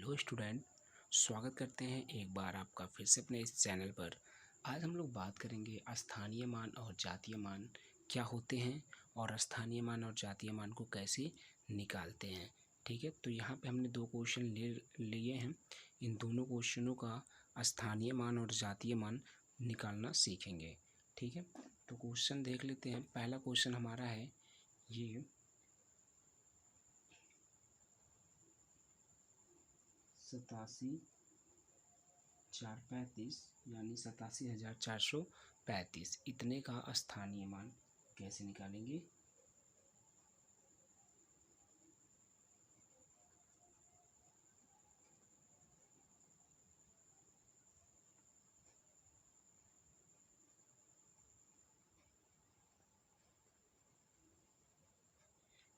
Hello student, स्वागत करते हैं एक बार आपका फिर से अपने इस चैनल पर। आज हम लोग बात करेंगे स्थानीय मान और जातीय मान क्या होते हैं और स्थानीय मान और जातीय मान को कैसे निकालते हैं। ठीक है, तो यहाँ पे हमने दो क्वेश्चन लिए हैं। इन दोनों क्वेश्चनों का स्थानीय मान और जातीय मान निकालना सीखेंगे। ठीक है, तो क्वेश्चन देख लेते हैं। पहला क्वेश्चन हमारा है ये 87,435 यानी 87,435 इतने का स्थानीय मान कैसे निकालेंगे।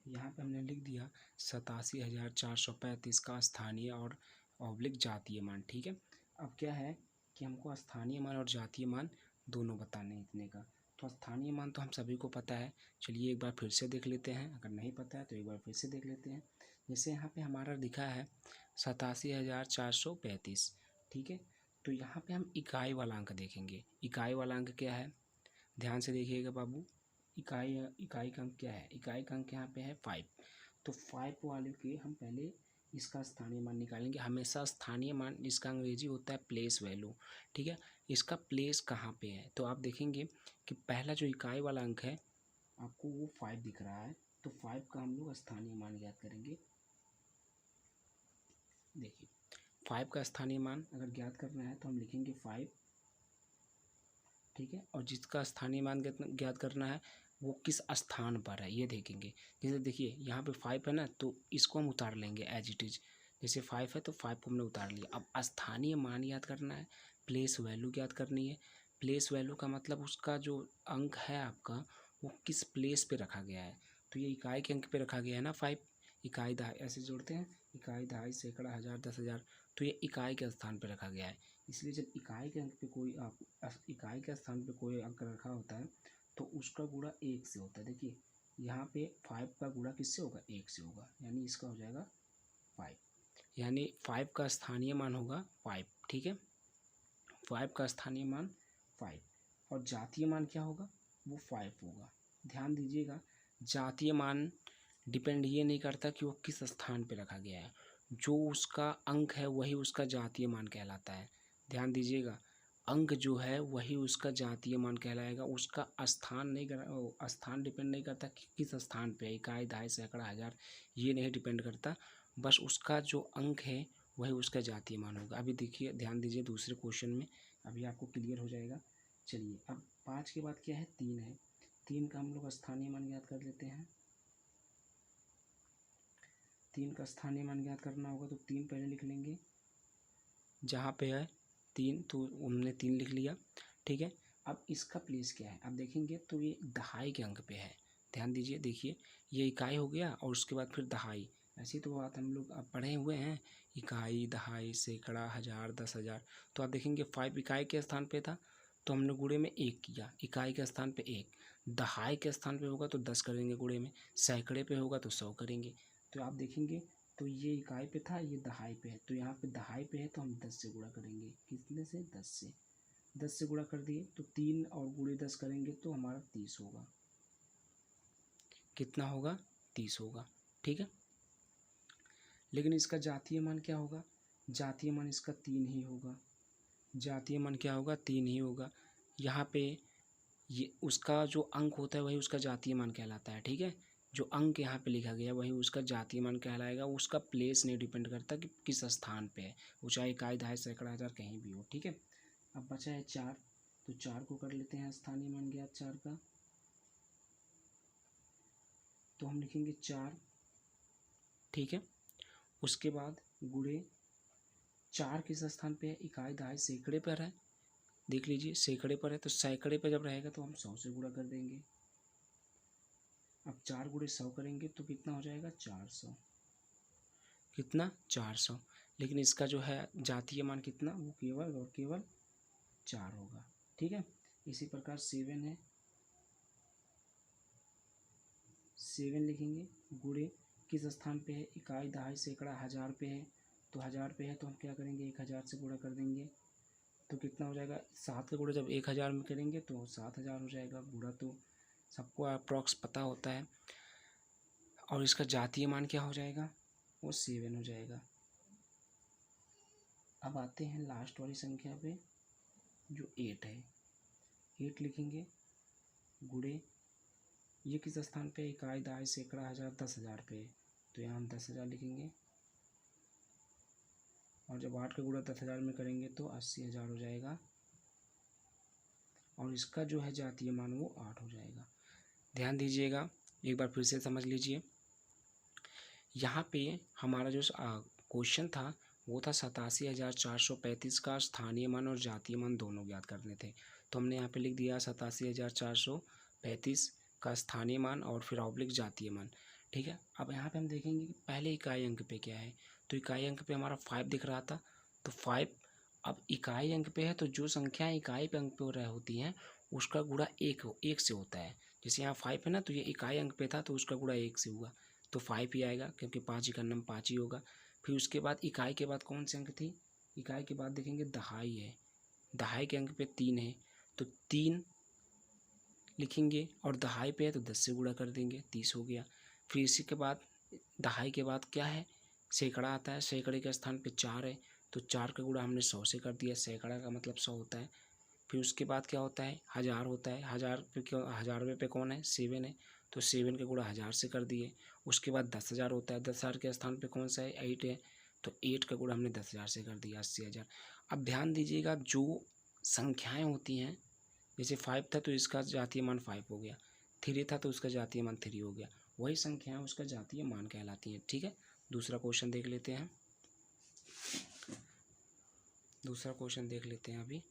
यहाँ पे हमने लिख दिया 87,435 का स्थानीय और ऑब्लिक जातीय मान। ठीक है, अब क्या है कि हमको स्थानीय मान और जातीय मान दोनों बताने इतने का। तो स्थानीय मान तो हम सभी को पता है, चलिए एक बार फिर से देख लेते हैं। अगर नहीं पता है तो एक बार फिर से देख लेते हैं। जैसे यहाँ पे हमारा लिखा है 87,435। ठीक है, तो यहाँ पे हम इकाई वाला अंक देखेंगे। इकाई वाला अंक क्या है, ध्यान से देखिएगा बाबू। इकाई का अंक क्या है, इकाई का अंक यहाँ पे है 5। तो 5 वाले के हम पहले इसका स्थानीय मान निकालेंगे। हमेशा स्थानीय मान इसका अंग्रेजी होता है प्लेस वैल्यू। ठीक है, इसका प्लेस कहाँ पे है, तो आप देखेंगे कि पहला जो इकाई वाला अंक है आपको वो 5 दिख रहा है। तो 5 का हम लोग स्थानीय मान ज्ञात करेंगे। देखिए 5 का स्थानीय मान अगर ज्ञात करना है तो हम लिखेंगे 5। ठीक है, और जिसका स्थानीय मान ज्ञात करना है वो किस स्थान पर है ये देखेंगे। जैसे देखिए यहाँ पे 5 है ना, तो इसको हम उतार लेंगे एज इट इज। जैसे 5 है तो 5 को हमने उतार लिया। अब स्थानीय मान याद करना है, प्लेस वैल्यू ज्ञात करनी है। प्लेस वैल्यू का मतलब उसका जो अंक है आपका वो किस प्लेस पे रखा गया है। तो ये इकाई के अंक पे रखा गया है ना 5। इकाई दहाई ऐसे जोड़ते हैं, इकाई दहाई सैकड़ा हज़ार 10,000। तो ये इकाई के स्थान पर रखा गया है। इसलिए जब इकाई के अंक पे कोई इकाई के स्थान पे कोई अंक रखा होता है तो उसका गुणा 1 से होता है। देखिए यहाँ पे 5 का गुणा किससे होगा, 1 से होगा, यानी इसका हो जाएगा 5। यानी 5 का स्थानीय मान होगा 5। ठीक है, 5 का स्थानीय मान 5 और जातीय मान क्या होगा, वो 5 होगा। ध्यान दीजिएगा, जातीय मान डिपेंड ये नहीं करता कि वो किस स्थान पे रखा गया है, जो उसका अंक है वही उसका जातीय मान कहलाता है। ध्यान दीजिएगा, अंक जो है वही उसका जातीय मान कहलाएगा। उसका स्थान नहीं कर, स्थान डिपेंड नहीं करता कि किस स्थान पे, इकाई दहाई सैकड़ा हज़ार ये नहीं डिपेंड करता। बस उसका जो अंक है वही उसका जातीय मान होगा। अभी देखिए ध्यान दीजिए दूसरे क्वेश्चन में, अभी आपको क्लियर हो जाएगा। चलिए अब 5 के बाद क्या है, 3 है। 3 का हम लोग स्थानीय मान ज्ञात कर लेते हैं। 3 का स्थानीय मान ज्ञात करना होगा तो 3 पहले लिख लेंगे। जहाँ पे है 3 तो हमने 3 लिख लिया। ठीक है, अब इसका प्लेस क्या है, अब देखेंगे तो ये दहाई के अंक पे है। ध्यान दीजिए, देखिए ये इकाई हो गया और उसके बाद फिर दहाई। ऐसी तो बात हम लोग अब पढ़े हुए हैं, इकाई दहाई सैकड़ा हज़ार 10,000। तो आप देखेंगे 5 इकाई के स्थान पे था तो हमने गुणे में 1 किया, इकाई के स्थान पे 1। दहाई के स्थान पे होगा तो 10 करेंगे गुणे में, सैकड़े पे होगा तो 100 करेंगे। तो आप देखेंगे तो ये इकाई पे था, ये दहाई पे है, तो यहाँ पे दहाई पे है तो हम 10 से गुणा करेंगे। कितने से, 10 से। 10 से गुणा कर दिए तो 3 और गुणे 10 करेंगे तो हमारा 30 होगा। कितना होगा, 30 होगा। ठीक है, लेकिन इसका जातीय मान क्या होगा, जातीय मान इसका 3 ही होगा। जातीय मान क्या होगा, 3 ही होगा। यहाँ पे ये उसका जो अंक होता है वही उसका जातीय मान कहलाता है। ठीक है, जो अंक यहाँ पे लिखा गया वही उसका जातीय मान कहलाएगा। उसका प्लेस नहीं डिपेंड करता कि किस स्थान पे है, वो चाहे इकाई दहाई सैकड़ा हज़ार कहीं भी हो। ठीक है, अब बचा है 4, तो 4 को कर लेते हैं स्थानीय मान ज्ञात 4 का। तो हम लिखेंगे 4। ठीक है, उसके बाद गुणे 4 किस स्थान पे है, इकाई दहाई सैकड़े पर है। देख लीजिए सैकड़े पर है, तो सैकड़े पर जब रहेगा तो हम 100 से गुणा कर देंगे। अब 4 गुणे 100 करेंगे तो कितना हो जाएगा, 400। कितना, 400। लेकिन इसका जो है जातीय मान कितना, वो केवल और केवल 4 होगा। ठीक है, इसी प्रकार 7 है, 7 लिखेंगे। गुणे किस स्थान पे है, इकाई दहाई सैकड़ा हज़ार पे है तो 1000 पे है तो हम क्या करेंगे 1000 से गुणा कर देंगे तो कितना हो जाएगा। 7 का गुणा जब 1000 में करेंगे तो 7000 हो जाएगा। गुणा तो सबको अप्रॉक्स पता होता है। और इसका जातीय मान क्या हो जाएगा, वो 7 हो जाएगा। अब आते हैं लास्ट वाली संख्या पे जो 8 है। 8 लिखेंगे गुणे, ये किस स्थान पे, इकाई, दहाई, सैकड़ा, हज़ार, 10,000 पे है तो यहाँ हम 10,000 लिखेंगे। और जब 8 का गुणा 10,000 में करेंगे तो 80,000 हो जाएगा। और इसका जो है जातीय मान वो 8 हो जाएगा। ध्यान दीजिएगा, एक बार फिर से समझ लीजिए। यहाँ पे हमारा जो क्वेश्चन था वो था 87,435 का स्थानीय मान और जातीय मान दोनों ज्ञात करने थे। तो हमने यहाँ पे लिख दिया 87,435 का स्थानीय मान और फिर ऑब्लिक जातीय मान। ठीक है, अब यहाँ पे हम देखेंगे कि पहले इकाई अंक पे क्या है। तो इकाई अंक पे हमारा 5 दिख रहा था, तो 5 अब इकाई अंक पे है तो जो संख्याएँ इकाई पे अंक पे हो रही होती हैं उसका गुणा एक से होता है। जैसे यहाँ 5 है ना, तो ये इकाई अंक पे था तो उसका गुणा 1 से हुआ तो 5 ही आएगा, क्योंकि 5 का नाम 5 ही होगा। फिर उसके बाद इकाई के बाद कौन से अंक थी, इकाई के बाद देखेंगे दहाई है, दहाई के अंक पे 3 है तो 3 लिखेंगे। और दहाई पे है तो 10 से गुणा कर देंगे, 30 हो गया। फिर इसी के बाद दहाई के बाद क्या है, सैकड़ा आता है। सैकड़े के स्थान पे 4 है तो 4 का गुणा हमने 100 से कर दिया, सैकड़ा का मतलब 100 होता है। फिर उसके बाद क्या होता है, 1000 होता है। 1000 पे क्यों, 1000वें पे कौन है, 7 है तो 7 का गुणा 1000 से कर दिए। उसके बाद 10,000 होता है, 10,000 के स्थान पे कौन सा है, 8 है तो 8 का गुणा हमने 10,000 से कर दिया, 80,000। अब ध्यान दीजिएगा, जो संख्याएं होती हैं, जैसे 5 था तो इसका जातीय मान 5 हो गया, 3 था तो उसका जातीय मान 3 हो गया, वही संख्याएं उसका जातीय मान कहलाती हैं। ठीक है, दूसरा क्वेश्चन देख लेते हैं। दूसरा क्वेश्चन देख लेते हैं अभी।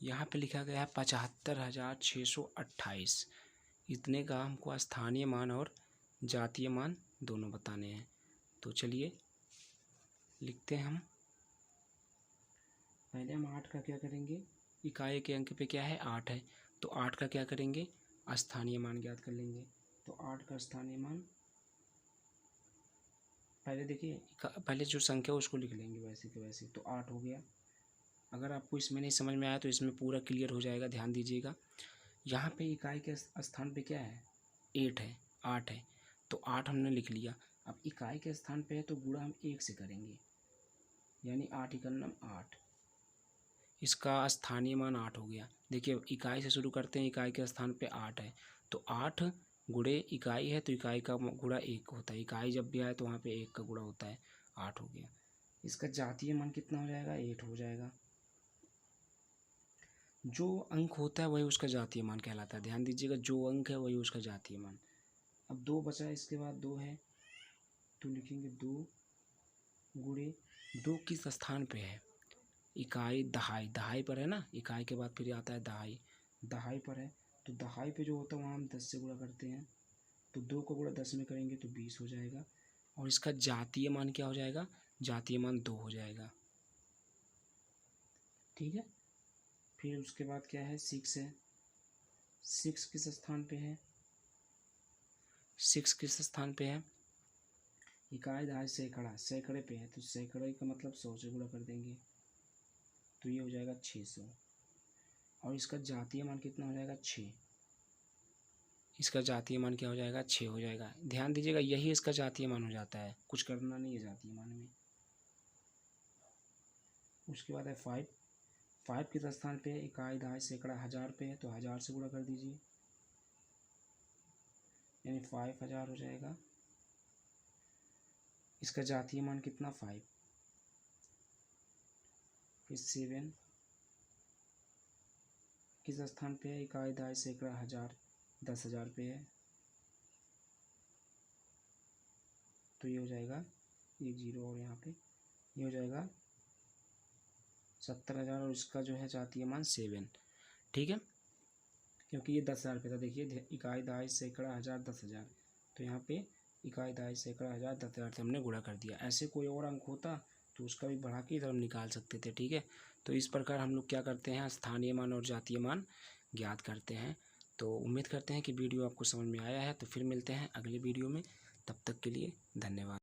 यहाँ पे लिखा गया है 75,628, इतने का हमको स्थानीय मान और जातीय मान दोनों बताने हैं। तो चलिए लिखते हैं हम। पहले हम 8 का क्या करेंगे, इकाई के अंक पे क्या है 8 है तो 8 का क्या करेंगे, स्थानीय मान ज्ञात कर लेंगे। तो 8 का स्थानीय मान, पहले देखिए पहले जो संख्या उसको लिख लेंगे वैसे के वैसे, तो 8 हो गया। अगर आपको इसमें नहीं समझ में आया तो इसमें पूरा क्लियर हो जाएगा। ध्यान दीजिएगा, यहाँ पे इकाई के स्थान पे क्या है, 8 है, 8 है तो 8 हमने लिख लिया। अब इकाई के स्थान पे है तो गुणा हम 1 से करेंगे, यानी 8 इका नाम 8, इसका स्थानीय मान 8 हो गया। देखिए इकाई से शुरू करते हैं, इकाई के स्थान पे 8 है तो 8 गुणे इकाई है तो इकाई का गुणा 1 होता है, इकाई जब भी आए तो वहाँ पे 1 का गुणा होता है, 8 हो गया। इसका जातीय मान कितना हो जाएगा, 8 हो जाएगा। जो अंक होता है वही उसका जातीय मान कहलाता है। ध्यान दीजिएगा, जो अंक है वही उसका जातीय मान। अब 2 बचा है, इसके बाद 2 है तो लिखेंगे 2 गुणे, 2 किस स्थान पे है, इकाई दहाई, दहाई पर है ना, इकाई के बाद फिर आता है दहाई, दहाई पर है तो दहाई पे जो होता है वहाँ हम 10 से गुणा करते हैं तो 2 को गुणा 10 में करेंगे तो 20 हो जाएगा। और इसका जातीय मान क्या हो जाएगा, जातीय मान 2 हो जाएगा। ठीक है, फिर उसके बाद क्या है, 6 है, 6 किस स्थान पे है, 6 किस स्थान पे है, इकाई दहाई सैकड़ा, सैकड़े पे है तो सैकड़े का मतलब 100 से गुणा कर देंगे तो ये हो जाएगा 600। और इसका जातीय मान कितना हो जाएगा, 6, इसका जातीय मान क्या हो जाएगा, 6 हो जाएगा। ध्यान दीजिएगा, यही इसका जातीय मान हो जाता है, कुछ करना नहीं है जातीय मान में। उसके बाद है 5, 5 किस स्थान पे है, इकाई दहाई सैकड़ा, 1000 पे है तो 1000 से गुणा कर दीजिए, यानी 5000 हो जाएगा। इसका जातीय मान कितना, 5। फिर 7 किस स्थान पे है, इकाई दहाई सैकड़ा, 1000, 10,000 पे है तो ये हो जाएगा ये 0 और यहाँ पे ये हो जाएगा 70,000 और इसका जो है जातीय मान 7। ठीक है, क्योंकि ये 10,000 पे था। देखिए इकाई, दहाई, सैकड़ा, हज़ार, 10,000, तो यहाँ पे इकाई, दहाई, सैकड़ा, हज़ार, 10,000 से हमने गुणा कर दिया। ऐसे कोई और अंक होता तो उसका भी बढ़ा के इधर हम निकाल सकते थे। ठीक है, तो इस प्रकार हम लोग क्या करते हैं, स्थानीय मान और जातीय मान ज्ञात करते हैं। तो उम्मीद करते हैं कि वीडियो आपको समझ में आया है। तो फिर मिलते हैं अगले वीडियो में, तब तक के लिए धन्यवाद।